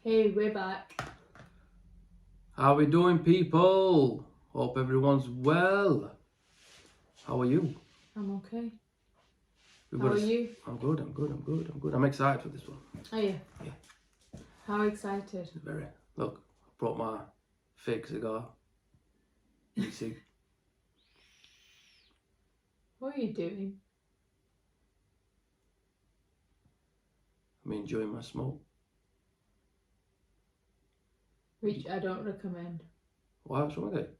Hey, we're back. How we doing, people? Hope everyone's well. How are you? I'm okay. We've How got are you? I'm good. I'm excited for this one. Are you? Yeah. How excited? Very. Look, I brought my fake cigar. E-cig. What are you doing? I'm enjoying my smoke. Which I don't recommend. Why? What's wrong with it?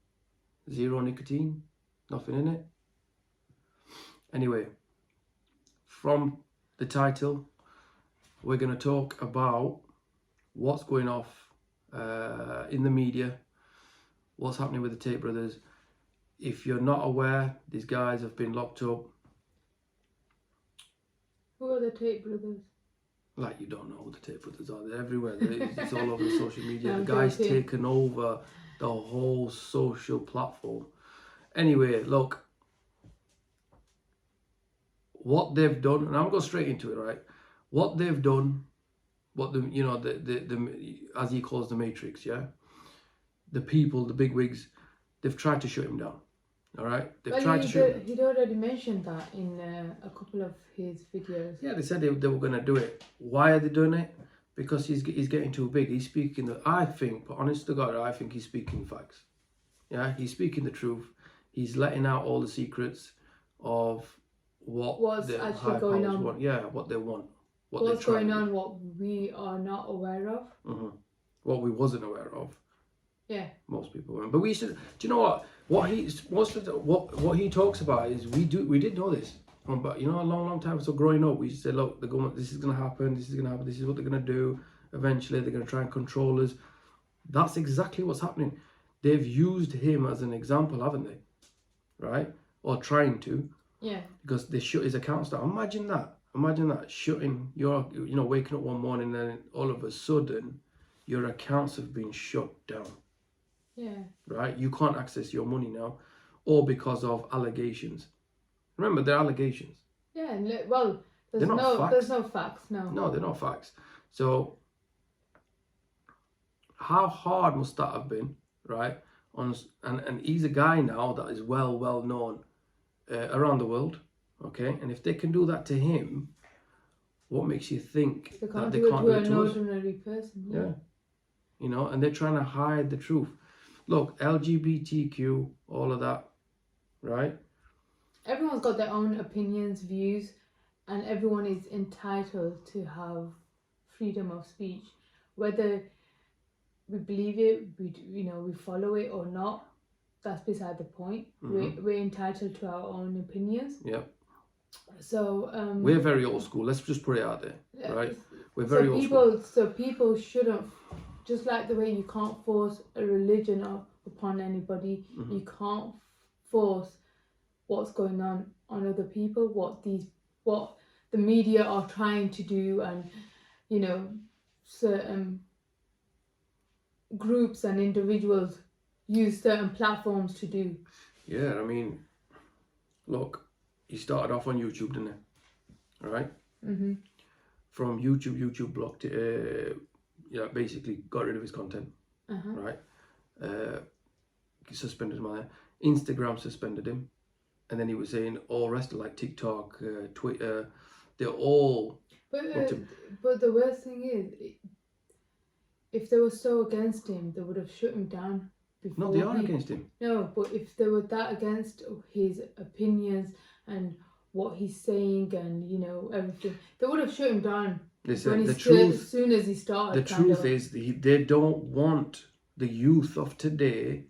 Zero nicotine. Nothing in it. Anyway, from the title, we're going to talk about what's going off in the media, what's happening with the Tate Brothers. If you're not aware, these guys have been locked up. Who are the Tate Brothers? Like, you don't know who the Tate Brothers are. They're everywhere. It's all over the social media. I'm The guy's joking. taken over the whole social platform. Anyway, look, what they've done, and I'm going straight into it, right? What they've done, what the as he calls the Matrix, yeah, the people, the bigwigs, they've tried to shut him down. All right, they've tried to shut. He'd already mentioned that in a couple of his videos. Yeah, they said they were going to do it. Why are they doing it? Because he's getting too big. He's speaking I think, but honest to God, I think he's speaking facts. Yeah, he's speaking the truth. He's letting out all the secrets of What's the actually high going powers on. want. Yeah, what they want. What's going on, what we are not aware of. Mm-hmm. What we wasn't aware of. Yeah. Most people weren't. But we should. Do you know what? What he talks about is we did know this. But a long time. So growing up, we used to say, look, the government, this is going to happen. This is going to happen. This is what they're going to do. Eventually, they're going to try and control us. That's exactly what's happening. They've used him as an example, haven't they? Right? Or trying to. Yeah. Because they shut his accounts down. Imagine that. Imagine that, shutting your, waking up one morning and then all of a sudden, your accounts have been shut down. Yeah. Right? You can't access your money now, all because of allegations. Remember, they're allegations. Yeah. Well, there's no facts. No, they're not facts. So, how hard must that have been, right? And he's a guy now that is well known around the world. Okay, and if they can do that to him, what makes you think that they can't do it to an us? ordinary person? Yeah. And they're trying to hide the truth. Look, LGBTQ, all of that, right? Everyone's got their own opinions, views, and everyone is entitled to have freedom of speech. Whether we believe it, we follow it or not, that's beside the point. Mm-hmm. We're entitled to our own opinions. Yeah. So we're very old school. Let's just put it out there, right? We're very old school. So people shouldn't, just like the way you can't force a religion upon anybody, Mm-hmm. you can't force what's going on other people, what the media are trying to do, and certain groups and individuals use certain platforms to do. Yeah, I mean, look, he started off on YouTube, didn't he? All right? Mm-hmm. From YouTube blocked it, basically got rid of his content, right? Suspended him. Instagram suspended him. And then he was saying all rest of like TikTok, Twitter, they're all... But the worst thing is, if they were so against him, they would have shut him down before. No, they are against him. No, but if they were that against his opinions and what he's saying and, everything, they would have shut him down. Listen, as soon as he started. The truth is, they don't want the youth of today,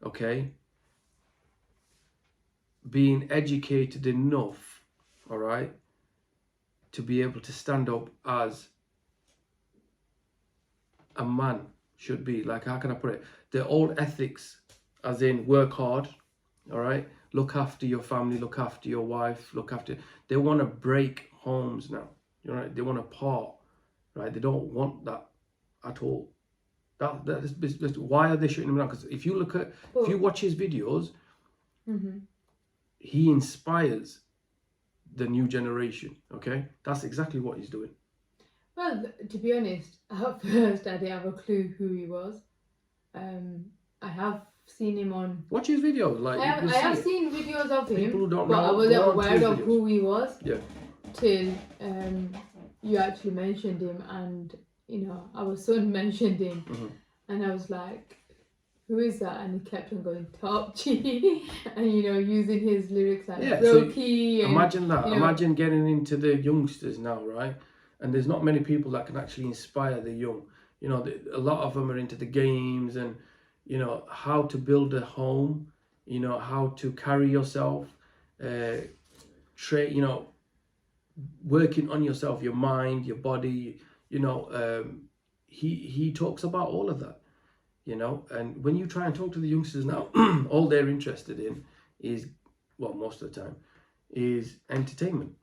okay, being educated enough, all right, to be able to stand up as a man should be. Like, how can I put it? Their old ethics, as in work hard, all right, look after your family, look after your wife, they want to break homes now, right? They want to part, right? They don't want that at all. That is why are they shutting him down? Because if you watch his videos, mm-hmm. he inspires the new generation. Okay, that's exactly what he's doing. Well, to be honest, at first I didn't have a clue who he was. I have seen him on. Watch his videos. Like I have seen videos of him, people who don't but know, I wasn't go on to aware his of videos. who he was Yeah. till you actually mentioned him, and our son mentioned him, and I was like, who is that? And he kept on going top G, and using his lyrics like brokey. So imagine that. Imagine getting into the youngsters now, right? And there's not many people that can actually inspire the young. A lot of them are into the games and how to build a home. How to carry yourself. Working on yourself, your mind, your body. He talks about all of that. And when you try and talk to the youngsters now, all they're interested in is, well, most of the time, is entertainment.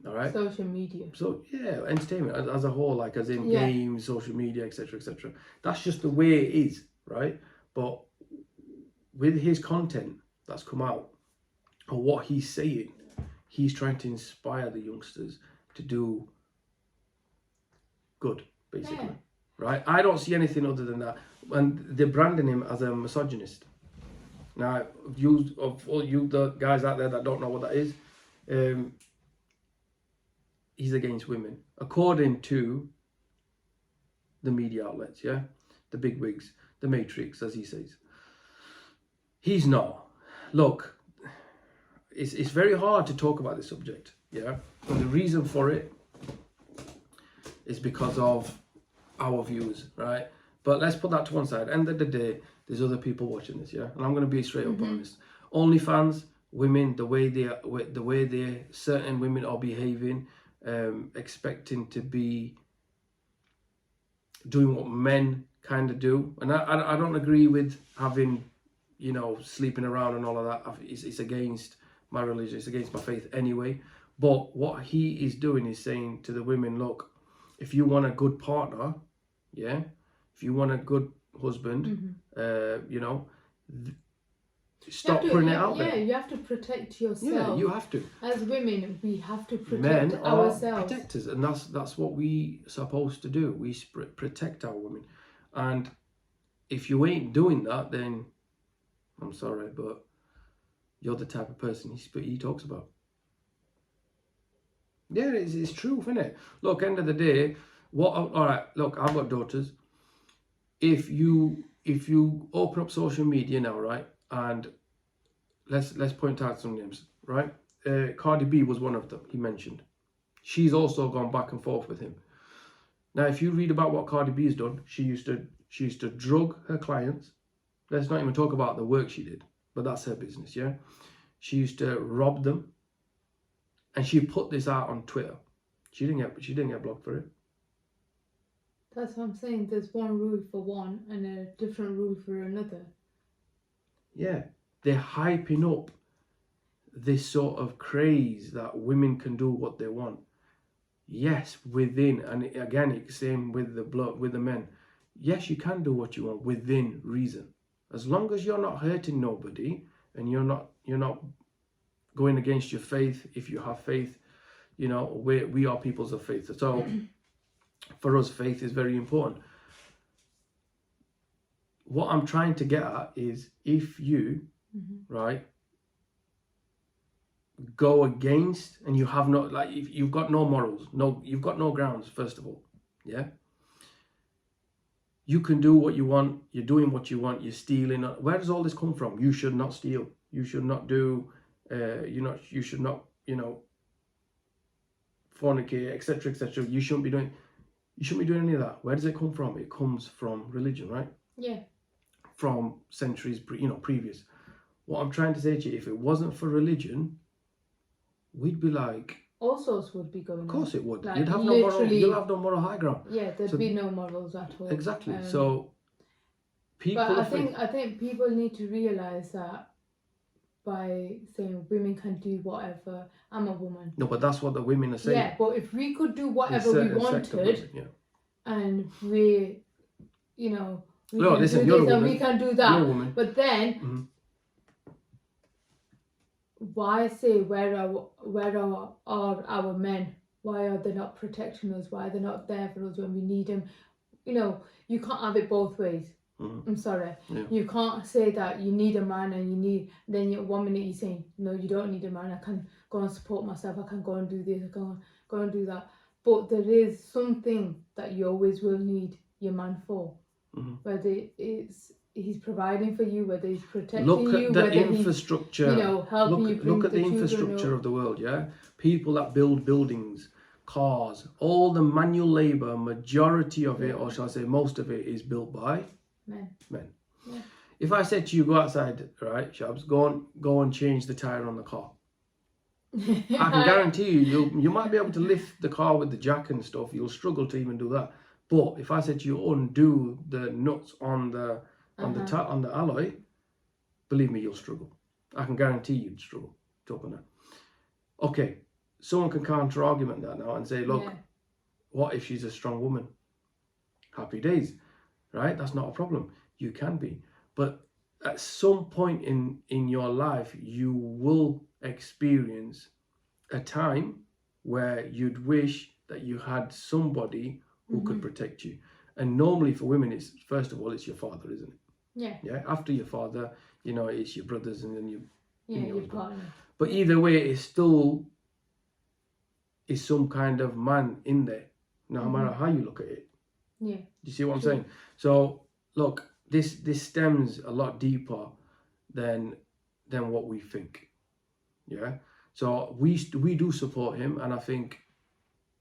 All right. Social media. So yeah, entertainment as a whole, like as in games, social media, etc., etc. That's just the way it is, right? But with his content that's come out, or what he's saying, he's trying to inspire the youngsters to do good, basically. Yeah. Right? I don't see anything other than that. And they're branding him as a misogynist. Now, all you the guys out there that don't know what that is, he's against women, according to the media outlets, yeah? The big wigs, the Matrix, as he says. He's not. Look, it's very hard to talk about this subject, yeah? And the reason for it is because of our views, right? But let's put that to one side. End of the day, there's other people watching this, yeah. And I'm going to be straight up honest. OnlyFans, women, the way certain women are behaving, expecting to be doing what men kind of do, and I don't agree with having, sleeping around and all of that. It's against my religion. It's against my faith anyway. But what he is doing is saying to the women, look, if you want a good partner, yeah. If you want a good husband, stop putting it out there. Yeah, you have to protect yourself. Yeah, you have to. As women, we have to protect Men ourselves. Men are protectors, and that's what we supposed to do. We protect our women. And if you ain't doing that, then I'm sorry, but you're the type of person he talks about. Yeah, it's true, isn't it? Look, end of the day, all right, look, I've got daughters. If you open up social media now, right, and let's point out some names, right? Cardi B was one of them he mentioned. She's also gone back and forth with him. Now, if you read about what Cardi B has done, she used to drug her clients. Let's not even talk about the work she did, but that's her business, yeah? She used to rob them, and she put this out on Twitter. She didn't get blocked for it. That's what I'm saying. There's one rule for one and a different rule for another. Yeah, they're hyping up this sort of craze that women can do what they want. Yes, within, and again, it's same with the men. Yes, you can do what you want within reason, as long as you're not hurting nobody and you're not going against your faith. If you have faith, we are peoples of faith. So for us, faith is very important. What I'm trying to get at is, if you, right, go against, and you have not, like, if you've got no morals, you've got no grounds, first of all, yeah? You can do what you want, you're doing what you want, you're stealing. Where does all this come from? You should not steal. You should not do, you should not, fornicate, etc., etc. You shouldn't be doing any of that. Where does it come from? It comes from religion, right? Yeah. From centuries, previous. What I'm trying to say to you, if it wasn't for religion, we'd be like... all sorts would be going on. Of course it would. Like, You'd have no moral high ground. Yeah, there'd be no morals at all. Exactly. So people... But I think people need to realise that by saying women can do whatever, I'm a woman. No, but that's what the women are saying. Yeah, but if we could do whatever we wanted, and we, we can do this and we can do that. You're a woman. But then, why say where are our men? why are they not protecting us? Why are they not there for us when we need them? You know, you can't have it both ways. I'm sorry. Yeah. You can't say that you need a man and you need, then 1 minute you're saying, no, you don't need a man. I can go and support myself. I can go and do this. I can go and do that. But there is something that you always will need your man for. Whether it's he's providing for you, whether he's protecting you, look at the whether infrastructure. he's, you know, helping you bring look at the infrastructure of the world. Yeah, people that build buildings, cars, all the manual labor, majority of it, or shall I say most of it, is built by men. Yeah. If I said to you, go outside, right, Shabs, go and change the tire on the car, I can guarantee you might be able to lift the car with the jack and stuff. You'll struggle to even do that. But if I said to you, undo the nuts on the alloy, believe me, you'll struggle. I can guarantee you'd struggle to open that. Okay, someone can counter argument that now and say, look, what if she's a strong woman? Happy days, right? That's not a problem. You can be. But at some point in your life, you will experience a time where you'd wish that you had somebody who could protect you. And normally for women, it's first of all, it's your father, isn't it? Yeah. Yeah. After your father, you know, it's your brothers and then your partner. But either way, it still is some kind of man in there, no matter how you look at it. Yeah. You see what I'm saying? So look, this stems a lot deeper than what we think. Yeah. So we do support him, and I think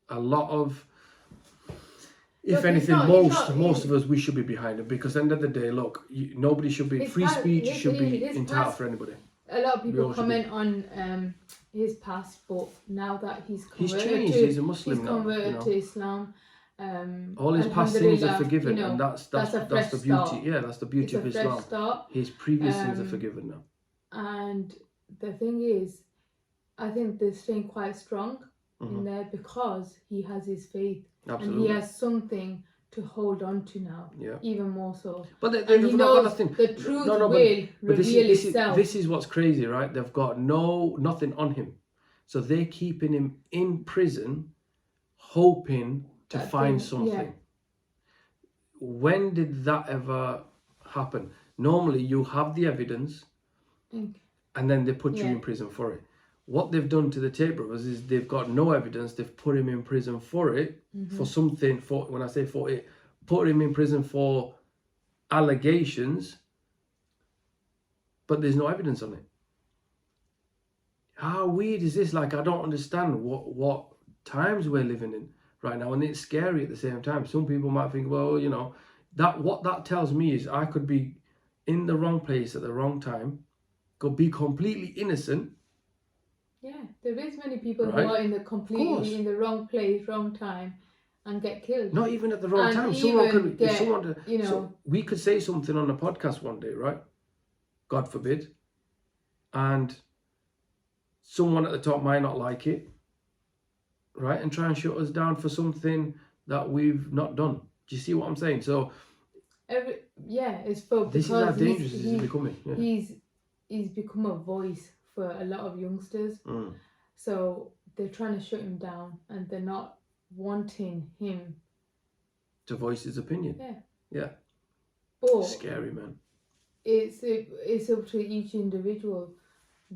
a lot of, if anything, most of us, we should be behind him, because at the end of the day, look, nobody should be, free speech should be entitled for anybody. A lot of people comment on his past, but now that he's changed, he's a Muslim he's now. converted to Islam. All his past sins are forgiven, you know, and that's the beauty. Start. Yeah, that's the beauty of Islam. Start. His previous sins are forgiven now. And the thing is, I think they're staying quite strong in there because he has his faith. Absolutely. And he has something to hold on to now, even more so. But they've not got a thing. The truth will reveal itself. This is what's crazy, right? They've got nothing on him, so they're keeping him in prison, hoping to find something. Yeah. When did that ever happen? Normally, you have the evidence, and then they put you in prison for it. What they've done to the Tate Brothers is they've got no evidence. They've put him in prison for it, for something. For when I say for it, put him in prison for allegations, but there's no evidence on it. How weird is this? Like, I don't understand what times we're living in right now, and it's scary at the same time. Some people might think, well, you know, what that tells me is I could be in the wrong place at the wrong time, could be completely innocent. Yeah, there is many people who are in the wrong place, wrong time, and get killed. Not even at the wrong time. So we could say something on a podcast one day, right? God forbid, and someone at the top might not like it, right, and try and shut us down for something that we've not done. Do you see what I'm saying? So, it's for this is how dangerous this is becoming. Yeah. He's become a voice for a lot of youngsters. So they're trying to shut him down, and they're not wanting him to voice his opinion. Yeah. But scary, man. It's up to each individual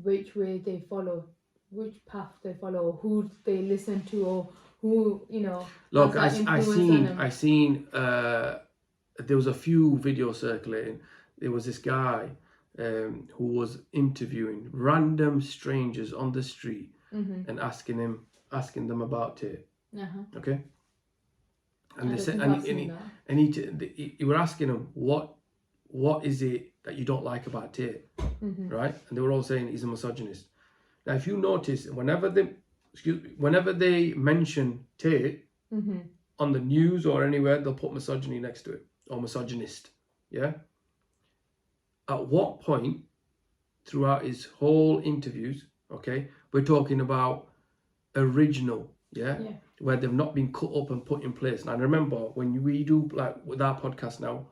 which way they follow, which path they follow, who they listen to, or who, you know. Look, I seen there was a few videos circulating. There was this guy who was interviewing random strangers on the street and asking them about Tate. Okay. And they said, and he were asking him, what is it that you don't like about Tate, right? And they were all saying he's a misogynist. Now, if you notice, whenever they mention Tate on the news or anywhere, they'll put misogyny next to it, or misogynist. Yeah. At what point throughout his whole interviews, okay, we're talking about original, where they've not been cut up and put in place. And remember, when we do, like with our podcast now,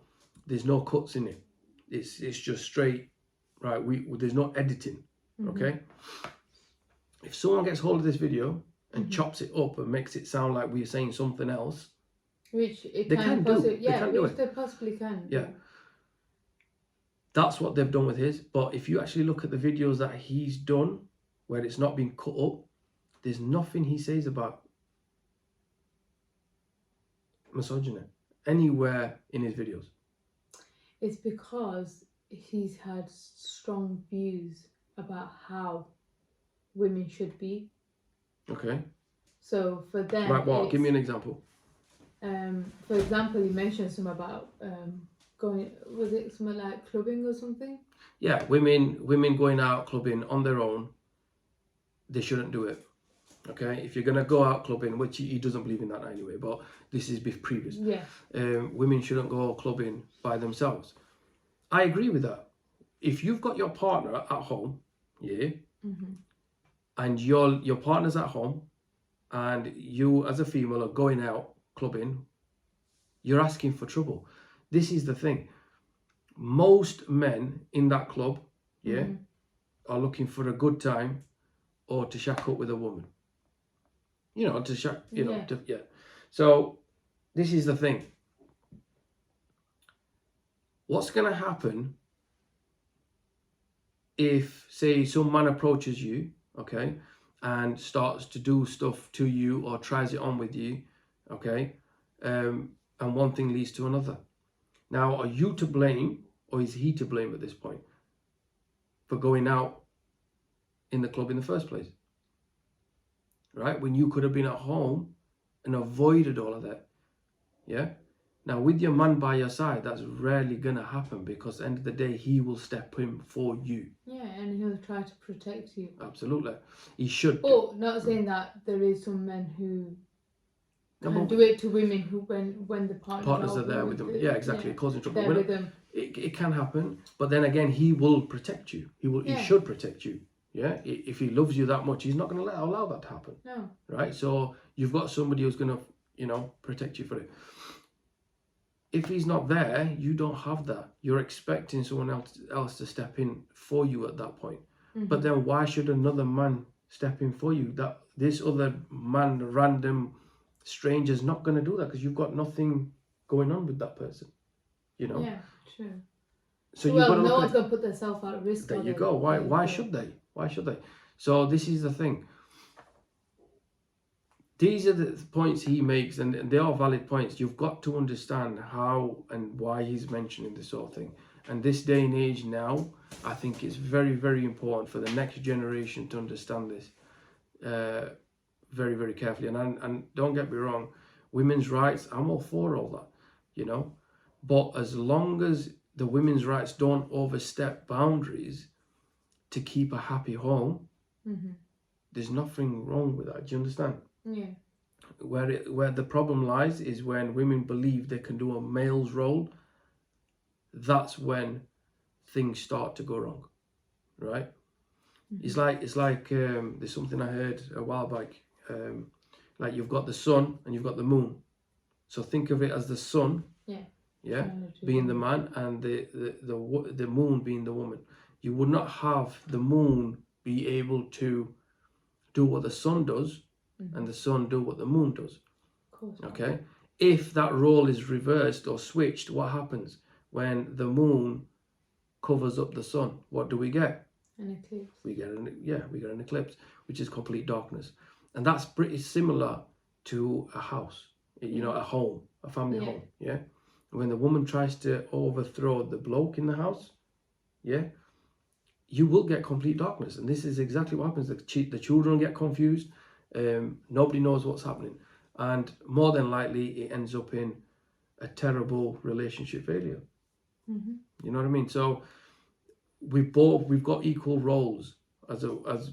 there's no cuts in it. It's just straight, right? There's no editing, okay? If someone gets hold of this video and chops it up and makes it sound like we're saying something else. Which it They can can do. possibly, They yeah, can do which it. they possibly can. Yeah. That's what they've done with his. But if you actually look at the videos that he's done, where it's not been cut up, there's nothing he says about misogyny anywhere in his videos. It's because he's had strong views about how women should be. Okay. So for them, Like what? Give me an example. For example, he mentioned something about going. Was it something like clubbing or something? Yeah, women going out clubbing on their own, they shouldn't do it. Okay, if you're gonna go out clubbing, which he doesn't believe in that anyway, but this is previous. Yeah. Women shouldn't go clubbing by themselves. I agree with that. If you've got your partner at home, yeah, and your partner's at home, and you as a female are going out clubbing, you're asking for trouble. This is the thing. Most men in that club, yeah, are looking for a good time or to shack up with a woman. You know, to shack, you know, yeah. So this is the thing. What's going to happen if, say, some man approaches you, okay, and starts to do stuff to you or tries it on with you, okay, and one thing leads to another. Now, are you to blame or is he to blame at this point for going out in the club in the first place? Right? When you could have been at home and avoided all of that. Yeah? Now, with your man by your side, that's rarely going to happen because at the end of the day, he will step in for you. Yeah, and he'll try to protect you. Absolutely. He should. But not saying that there is some men who can do it to women who, when the partners are there with them. Yeah, exactly. Causing trouble. There with them. It can happen, but then again, he will protect you. He should protect you. Yeah, if he loves you that much, he's not going to allow that to happen. No. Right? So you've got somebody who's going to, you know, protect you for it. If he's not there, you don't have that. You're expecting someone else to step in for you at that point. But then why should another man step in for you? That this other man, random stranger's not going to do that because you've got nothing going on with that person. You know? Yeah, true. So well, no one's going to put themselves at risk. There you go. Why should they? Why should they? So this is the thing. These are the points he makes, and they are valid points. You've got to understand how and why he's mentioning this sort of thing. And this day and age now, I think it's very, very important for the next generation to understand this very, very carefully. And don't get me wrong, women's rights, I'm all for all that, you know. But as long as the women's rights don't overstep boundaries to keep a happy home, there's nothing wrong with that. Do you understand? Yeah. Where the problem lies is when women believe they can do a male's role. That's when things start to go wrong, right? It's like there's something I heard a while back. Like you've got the sun and you've got the moon. So think of it as the sun, being the man, and the moon being the woman. You would not have the moon be able to do what the sun does, and the sun do what the moon does. Of course. Okay? If that role is reversed or switched, what happens? When the moon covers up the sun, what do we get? An eclipse. We get an eclipse, which is complete darkness. And that's pretty similar to a house, you know, a home, a family home, yeah? When the woman tries to overthrow the bloke in the house, you will get complete darkness. And this is exactly what happens. The children get confused. Nobody knows what's happening. And more than likely, it ends up in a terrible relationship failure. You know what I mean? So we've got equal roles. As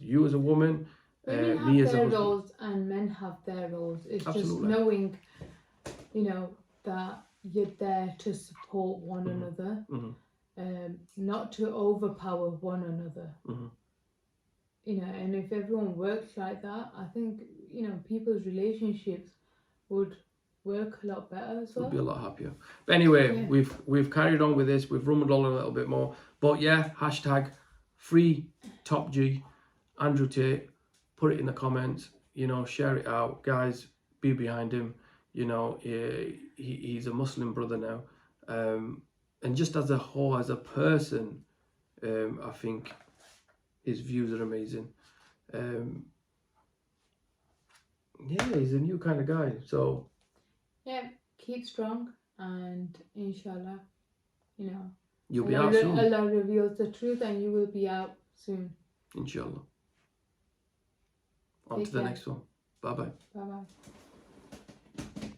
you as a woman, women me have as a their husband. roles and men have their roles. It's Absolutely. just knowing, you know, that you're there to support one another, not to overpower one another. You know, and if everyone works like that, I think, you know, people's relationships would work a lot better as well. We'd be a lot happier. But anyway, we've carried on with this. We've rumbled on a little bit more. But yeah, hashtag free top G, Andrew Tate. Put it in the comments. you know, share it out, guys. Be behind him. You know, he's a Muslim brother now, and just as a whole, as a person, I think his views are amazing. Yeah, he's a new kind of guy. So yeah, keep strong, and inshallah, you know, you'll be out soon. Allah reveals the truth, and you will be out soon. Inshallah. On to the next one. Bye bye. Bye bye.